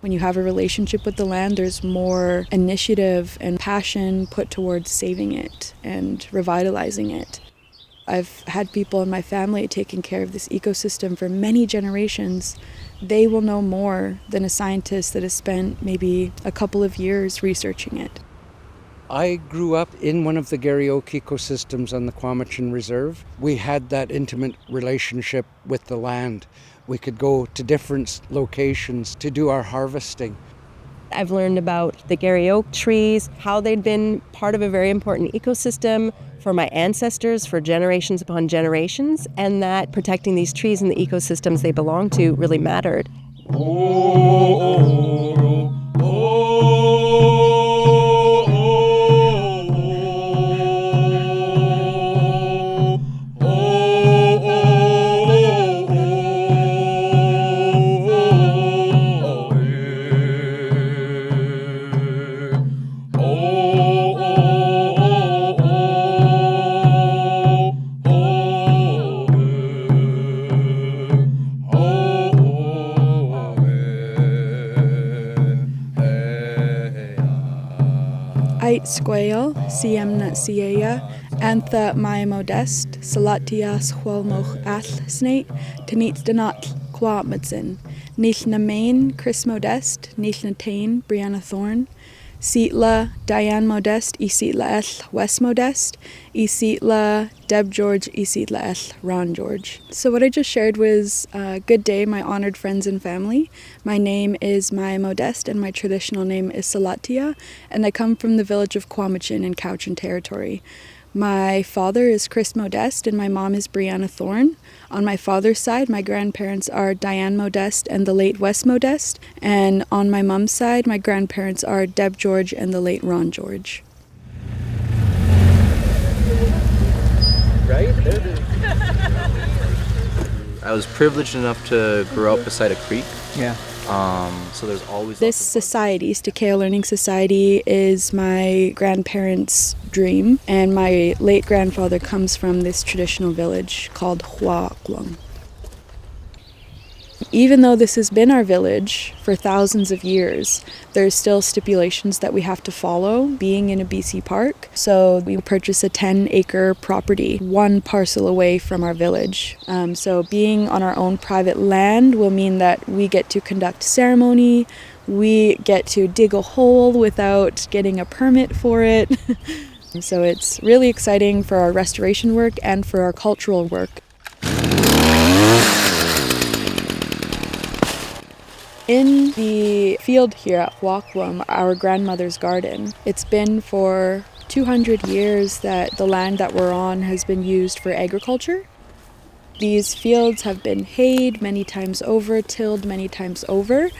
When you have a relationship with the land, there's more initiative and passion put towards saving it and revitalizing it. I've had people in my family taking care of this ecosystem for many generations. They will know more than a scientist that has spent maybe a couple of years researching it. I grew up in one of the Garry Oak ecosystems on the Cowichan Reserve. We had that intimate relationship with the land. We could go to different locations to do our harvesting. I've learned about the Garry Oak trees, how they'd been part of a very important ecosystem for my ancestors for generations upon generations, and that protecting these trees and the ecosystems they belong to really mattered. Stqeeye, siemna sieya, antha mai modest, salatias huelmoch ath snate, tenit denat quamatsin, nich na main, Chris Modest, nich na tain, Brianna Thorne, Seatla, Diane Modest, e Seatla eth, Wes Modest, e Seatla, Deb George, e Seatla eth, Ron George. So what I just shared was good day, my honored friends and family. My name is Maya Modest and my traditional name is Salatia, and I come from the village of Cowichan in Cowichan territory. My father is Chris Modest and my mom is Brianna Thorne. On my father's side, my grandparents are Diane Modest and the late Wes Modest. And on my mom's side, my grandparents are Deb George and the late Ron George. Right? I was privileged enough to grow up beside a creek. Yeah. So there's always this society, Stqeeye Learning Society, is my grandparents' dream, and my late grandfather comes from this traditional village called Cowichan. Even though this has been our village for thousands of years, there's still stipulations that we have to follow, being in a BC park. So we purchased a 10-acre property, one parcel away from our village. So being on our own private land will mean that we get to conduct ceremony, we get to dig a hole without getting a permit for it. So it's really exciting for our restoration work and for our cultural work. In the field here at Cowichan, our grandmother's garden, it's been for 200 years that the land that we're on has been used for agriculture. These fields have been hayed many times over, tilled many times over,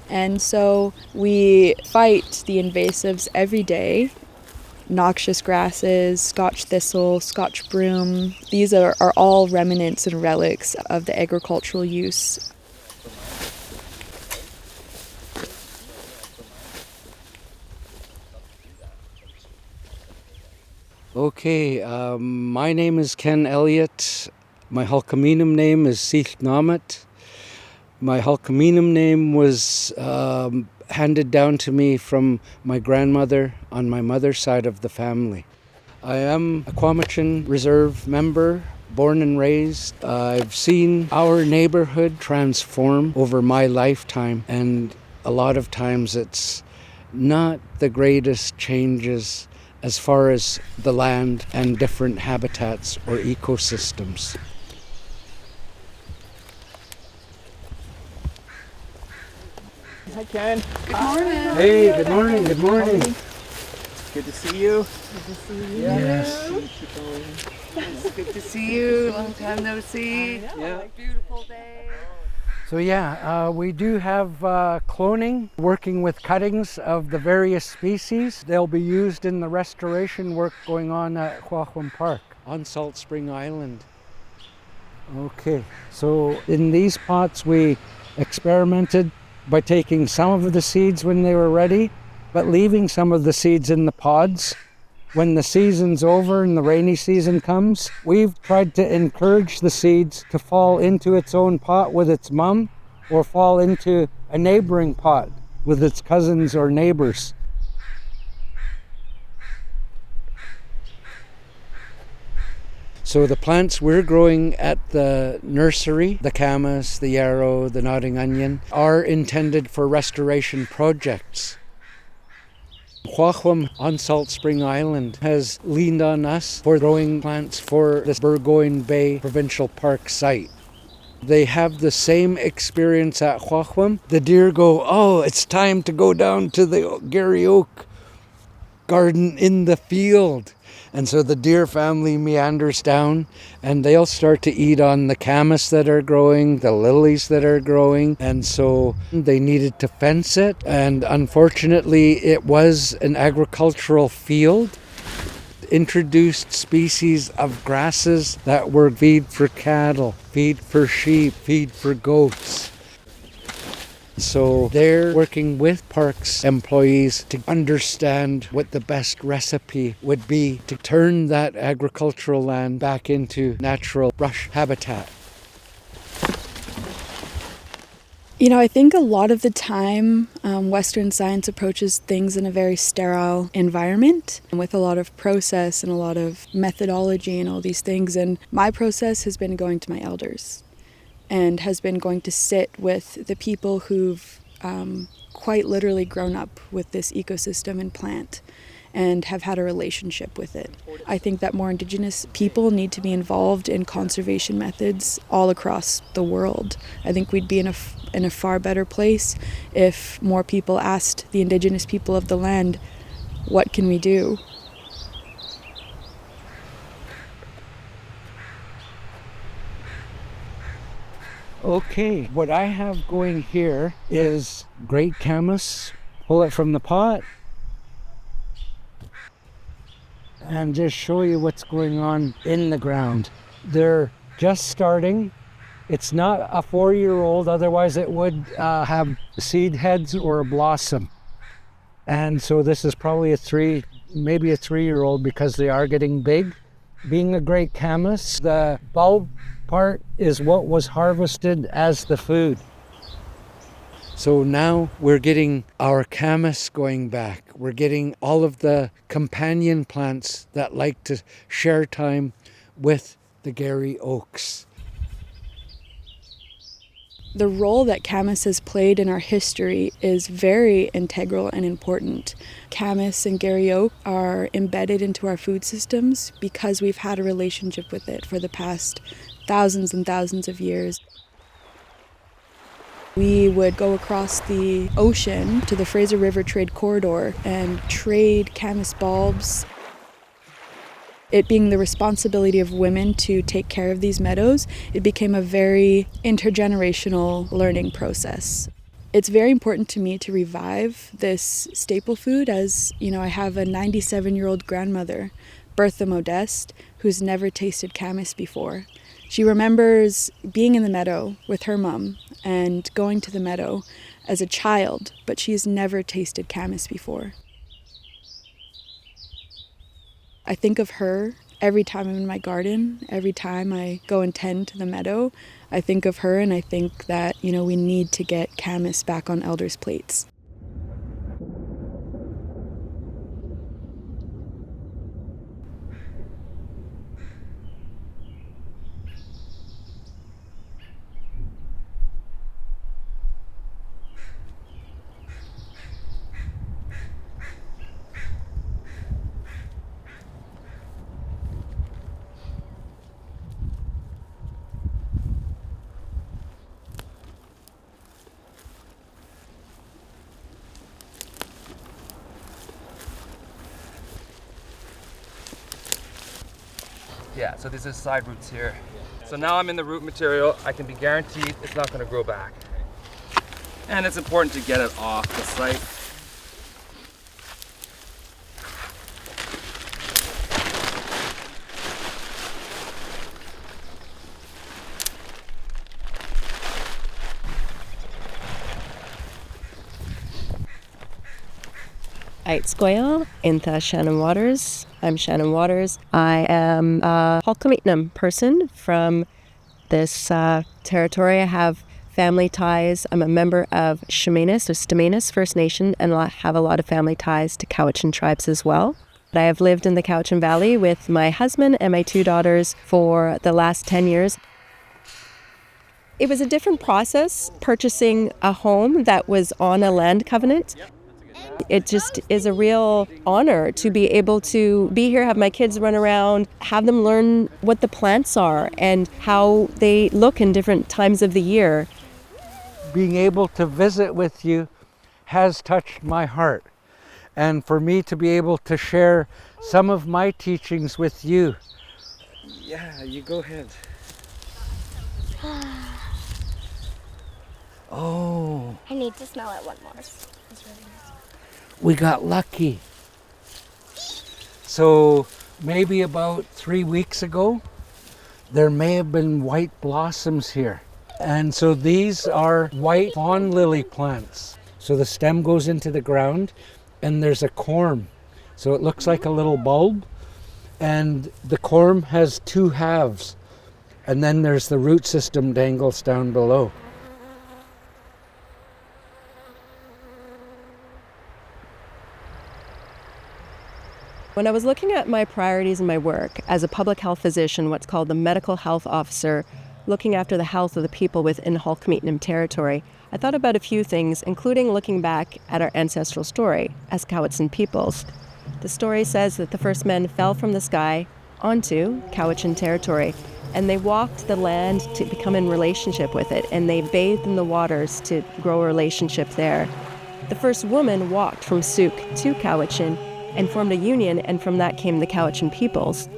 and so we fight the invasives every day. Noxious grasses, Scotch thistle, Scotch broom, these are all remnants and relics of the agricultural use. Okay, my name is Ken Elliott. My Hulkaminum name is Seith Namat. My Hulkaminum name was handed down to me from my grandmother on my mother's side of the family. I am a Cowichan Reserve member, born and raised. I've seen our neighborhood transform over my lifetime, and a lot of times it's not the greatest changes as far as the land and different habitats or ecosystems. Hi, Ken. Good morning. Hey, good morning, good morning. Good to see you. Good to see you. Yes. It's good to see you. Long time no see. Yeah. Beautiful day. So we do have cloning, working with cuttings of the various species. They'll be used in the restoration work going on at Cowichan Park on Salt Spring Island. Okay, so in these pots we experimented by taking some of the seeds when they were ready, but leaving some of the seeds in the pods. When the season's over and the rainy season comes, we've tried to encourage the seeds to fall into its own pot with its mum or fall into a neighboring pot with its cousins or neighbors. So the plants we're growing at the nursery, the camas, the yarrow, the nodding onion, are intended for restoration projects. Cowichan on Salt Spring Island has leaned on us for growing plants for this Burgoyne Bay Provincial Park site. They have the same experience at Cowichan. The deer go, oh, it's time to go down to the Garry Oak garden in the field. And so the deer family meanders down and they'll start to eat on the camas that are growing, the lilies that are growing. And so they needed to fence it. And unfortunately, it was an agricultural field. Introduced species of grasses that were feed for cattle, feed for sheep, feed for goats. So they're working with parks employees to understand what the best recipe would be to turn that agricultural land back into natural brush habitat. You know, I think a lot of the time Western science approaches things in a very sterile environment with a lot of process and a lot of methodology and all these things. And my process has been going to my elders and has been going to sit with the people who've quite literally grown up with this ecosystem and plant and have had a relationship with it. I think that more Indigenous people need to be involved in conservation methods all across the world. I think we'd be in a far better place if more people asked the Indigenous people of the land, what can we do? Okay, what I have going here is great camas. Pull it from the pot and just show you what's going on in the ground. They're just starting. It's not a 4-year-old, otherwise it would have seed heads or a blossom. And so this is probably maybe a 3-year-old because they are getting big. Being a great camas, the bulb part is what was harvested as the food. So now we're getting our camas going back. We're getting all of the companion plants that like to share time with the Garry oaks. The role that camas has played in our history is very integral and important. Camas and Garry oak are embedded into our food systems because we've had a relationship with it for the past thousands and thousands of years. We would go across the ocean to the Fraser River Trade Corridor and trade camas bulbs. It being the responsibility of women to take care of these meadows, it became a very intergenerational learning process. It's very important to me to revive this staple food as, you know, I have a 97-year-old grandmother, Bertha Modeste, who's never tasted camas before. She remembers being in the meadow with her mum and going to the meadow as a child, but she's never tasted camas before. I think of her every time I'm in my garden, every time I go and tend to the meadow. I think of her and I think that, you know, we need to get camas back on elders' plates. Yeah, so these are side roots here. So now I'm in the root material. I can be guaranteed it's not going to grow back. And it's important to get it off the site. Stqeeye Learning Shannon Waters. I'm Shannon Waters. I am a Cowichan person from this territory. I have family ties. I'm a member of Stqeeye First Nation, and I have a lot of family ties to Cowichan tribes as well. I have lived in the Cowichan Valley with my husband and my 2 daughters for the last 10 years. It was a different process purchasing a home that was on a land covenant. It just is a real honor to be able to be here, have my kids run around, have them learn what the plants are and how they look in different times of the year. Being able to visit with you has touched my heart. And for me to be able to share some of my teachings with you. Yeah, you go ahead. Oh. I need to smell it one more. We got lucky. So maybe about 3 weeks ago, there may have been white blossoms here. And so these are white fawn lily plants. So the stem goes into the ground and there's a corm. So it looks like a little bulb. And the corm has 2 halves. And then there's the root system dangles down below. When I was looking at my priorities in my work as a public health physician, what's called the medical health officer, looking after the health of the people within Cowichan territory, I thought about a few things, including looking back at our ancestral story as Cowichan peoples. The story says that the first men fell from the sky onto Cowichan territory, and they walked the land to become in relationship with it, and they bathed in the waters to grow a relationship there. The first woman walked from Souk to Cowichan and formed a union, and from that came the Cowichan peoples.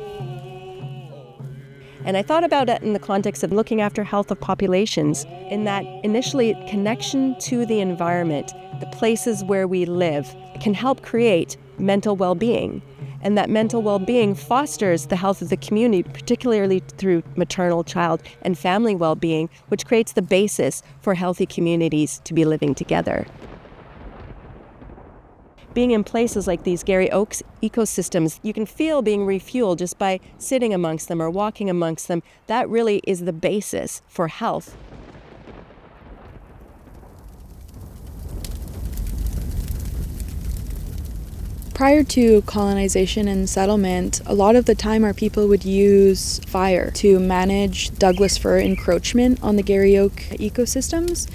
And I thought about it in the context of looking after health of populations, in that initially connection to the environment, the places where we live, can help create mental well-being. And that mental well-being fosters the health of the community, particularly through maternal, child, and family well-being, which creates the basis for healthy communities to be living together. Being in places like these Garry Oaks ecosystems, you can feel being refueled just by sitting amongst them or walking amongst them. That really is the basis for health. Prior to colonization and settlement, a lot of the time our people would use fire to manage Douglas fir encroachment on the Garry Oak ecosystems.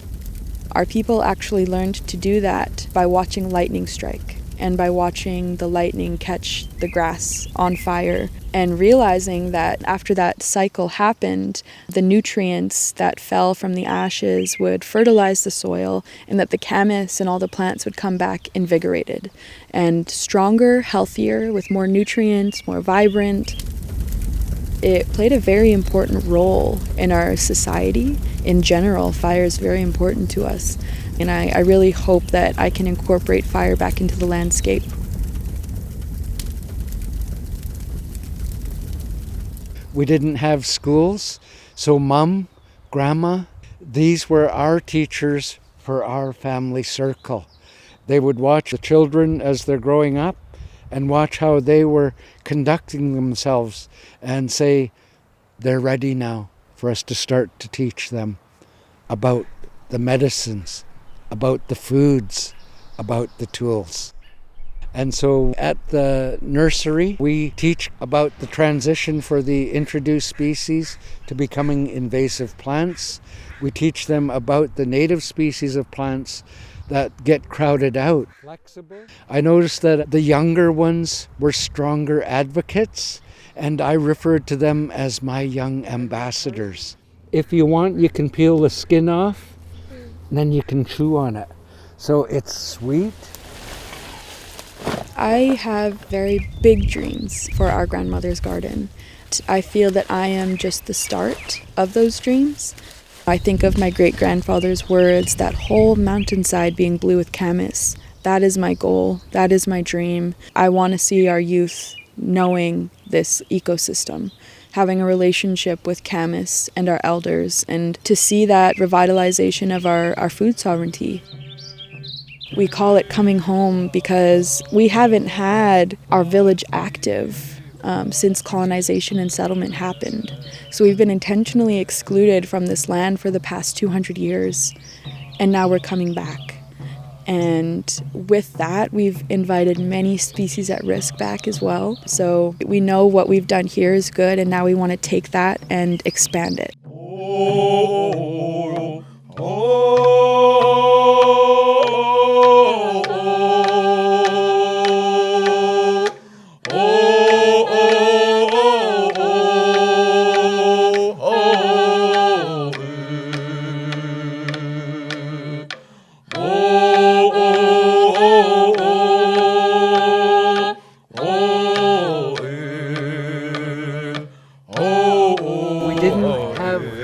Our people actually learned to do that by watching lightning strike and by watching the lightning catch the grass on fire and realizing that after that cycle happened, the nutrients that fell from the ashes would fertilize the soil and that the camas and all the plants would come back invigorated and stronger, healthier, with more nutrients, more vibrant. It played a very important role in our society. In general, fire is very important to us. And I really hope that I can incorporate fire back into the landscape. We didn't have schools, so Mom, Grandma, these were our teachers for our family circle. They would watch the children as they're growing up and watch how they were conducting themselves and say, they're ready now for us to start to teach them about the medicines, about the foods, about the tools. And so at the nursery, we teach about the transition for the introduced species to becoming invasive plants. We teach them about the native species of plants that get crowded out. Flexible. I noticed that the younger ones were stronger advocates, and I referred to them as my young ambassadors. If you want, you can peel the skin off, and then you can chew on it. So it's sweet. I have very big dreams for our grandmother's garden. But I feel that I am just the start of those dreams. I think of my great-grandfather's words, that whole mountainside being blue with camas. That is my goal. That is my dream. I want to see our youth knowing this ecosystem, having a relationship with camas and our elders, and to see that revitalization of our food sovereignty. We call it coming home because we haven't had our village active since colonization and settlement happened. So we've been intentionally excluded from this land for the past 200 years, and now we're coming back. And with that, we've invited many species at risk back as well. So we know what we've done here is good, and now we want to take that and expand it.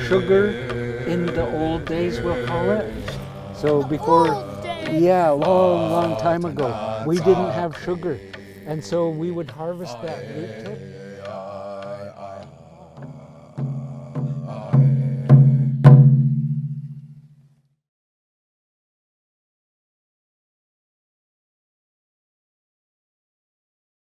Sugar in the old days, we'll call it. So before, long time ago, we didn't have sugar. And so we would harvest that root tip